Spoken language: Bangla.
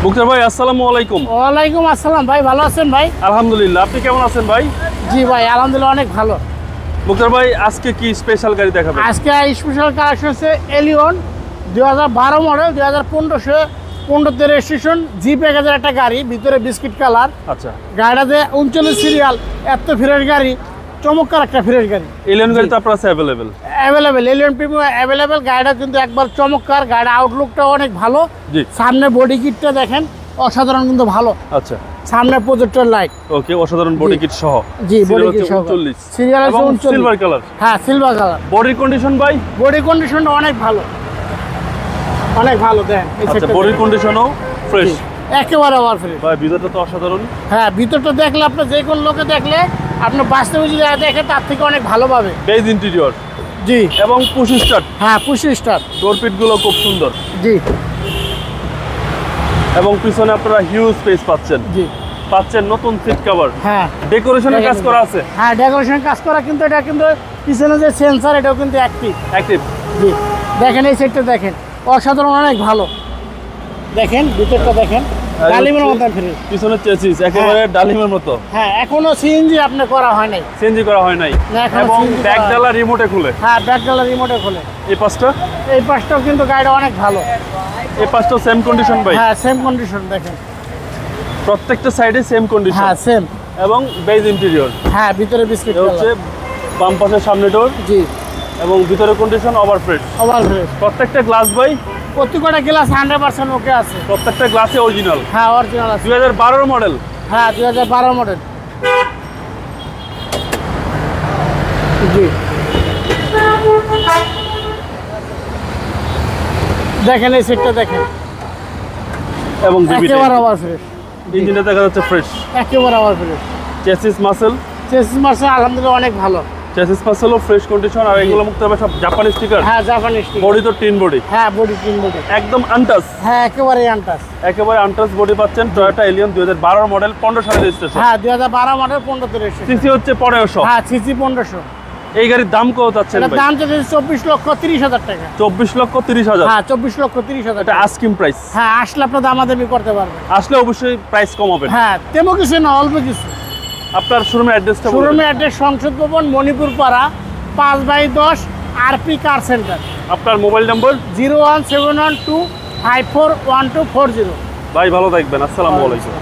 মুক্তার ভাই আসসালামু আলাইকুম। ওয়ালাইকুম আসসালাম ভাই, ভালো আছেন ভাই? আলহামদুলিল্লাহ, আপনি কেমন আছেন ভাই? জি ভাই, আলহামদুলিল্লাহ অনেক ভালো। মুক্তার ভাই আজকে কি স্পেশাল গাড়ি দেখাবেন? আজকে স্পেশাল কালেকশন হচ্ছে এলিয়ন 2012 মডেল, 2015-তে রেজিস্ট্রেশন, জি প্যাকেজের একটা গাড়ি, ভিতরে বিস্কিট কালার। আচ্ছা, গাড়িটাতে 39 সিরিয়াল, এত ফ্রেশ গাড়ি, চমৎকার একটা ফ্রেশ গাড়ি। এলিয়ন গাড়ি তো আপনার কাছে available? Available, Allion premium available. গাড়িটা কিন্তু একবার চমৎকার, গাড়ির আউটলুকটা অনেক ভালো। জি। সামনে বডি কিটটা দেখেন, অসাধারণ কিন্তু ভালো। আচ্ছা, সামনে প্রজেক্টর লাইট। ওকে, অসাধারণ বডি কিট সহ। জি, বডি কিট সহ। 39 সিরিয়াল আছে 39। Silver colour. হ্যাঁ, সিলভার কালার। বডি কন্ডিশন ভাই? বডি কন্ডিশনটা অনেক ভালো, অনেক ভালো। দেন আচ্ছা, বডি কন্ডিশনও ফ্রেশ একেবারে আবার ফ্রেশ ভাই। ভিতরটা তো অসাধারণ। হ্যাঁ, ভিতরটা দেখলে আপনি যে কোনো লোকে দেখলে আপনি বাস্তবে যদি দেখে তার থেকে অনেক ভালো পাবে। Beige interior. জি। এবং পুশ স্টার্ট। হ্যাঁ, পুশ স্টার্ট। ডোর পিট গুলো খুব সুন্দর। জি। এবং পিছনে আপনারা হিউজ স্পেস পাচ্ছেন। জি। পাচ্ছেন নতুন সিট কভার। হ্যাঁ, ডেকোরেশনের কাজ করা আছে। হ্যাঁ, ডেকোরেশন কাজ করা, কিন্তু এটা কিন্তু পিছনে যে সেন্সর এটাও কিন্তু অ্যাক্টিভ। জি। দেখেন এই সেটটা দেখেন, অসাধারণ, অনেক ভালো। দেখেন ভিতরটা দেখেন, ডালিমের মতো ফ্রেশ। পিছনে চেসিস একেবারে ডালিমের মতো। হ্যাঁ, এখনো সিএনজি আপনি করা হয় নাই। সিএনজি করা হয় নাই। না, এখনো এবং CNG ব্যাক করা হয়। ডালা রিমোটে খুলে। হ্যাঁ, ব্যাক ডালা রিমোটে খোলে। এই পাশটা? এই পাশটাও কিন্তু গাড়িটা অনেক ভালো। এই পাশটাও সেম কন্ডিশন ভাই? হ্যাঁ, সেম কন্ডিশন। দেখেন প্রত্যেকটা সাইডে সেম কন্ডিশন। হ্যাঁ, সেম। এবং বেজ ইন্টেরিয়র। হ্যাঁ, ভিতরে বিস্কিট হচ্ছে বাম পাশের সামনে ডোর। জি। এবং ভিতরে condition over fresh. Over fresh. প্রত্যেকটা গ্লাস ভাই? প্রত্যেকটা গ্লাস 100% ওকে আছে। প্রত্যেকটা গ্লাসে অরিজিনাল। হ্যাঁ, অরিজিনাল আছে। 2012 মডেল। হ্যাঁ, 2012 মডেল। জি। দেখেন এই সেটটা দেখেন, এবং একেবারে ওভার ফ্রেশ। ইঞ্জিনটা দেখা যাচ্ছে ফ্রেশ। একেবারে ওভার ফ্রেশ। চেসিস মাসেল। চেসিস মার্সেল আলহামদুলিল্লাহ অনেক ভালো। চেসিস মাসেলও ফ্রেশ কন্ডিশন। আর এগুলো মুক্ত হবে সব জাপানি স্টিকার। হ্যাঁ, জাপানি স্টিকার। বডি তো টিন বডি। হ্যাঁ, বডি টিন বডি। একদম আনটাচ। হ্যাঁ, একেবারে আনটাচ। একেবারে আনটাচ বডি পাচ্ছেন। টয়োটা এলিয়ন 2012 মডেল, 15 সালের রেজিস্ট্রেশন। হ্যাঁ, 2012 মডেল, 15তে রেজিস্ট্রেশন। সিসি হচ্ছে 1500। হ্যাঁ, সিসি 1500। এই গাড়ির দাম কত চাচ্ছেন এটার ভাই? দাম চাচ্ছে 24,30,000 টাকা। 24,30,000। হ্যাঁ, 24,30,000 এটা আস্কিং প্রাইস। হ্যাঁ, আসলে আপনার দামাদামি করতে পারবেন। আসলে অবশ্যই প্রাইস কমাবেন। হ্যাঁ, তেমন কিছু না, অল্প কিছু। আপনার শোরুমের অ্যাড্রেসটা বলুন। শোরুমের অ্যাড্রেস সংসদ ভবন, মণিপুর পাড়া, 5/10, আরপি কার সেন্টার। আপনার মোবাইল নম্বর? 01712541240। ভাই ভালো থাকবেন। আসসালামু আলাইকুম।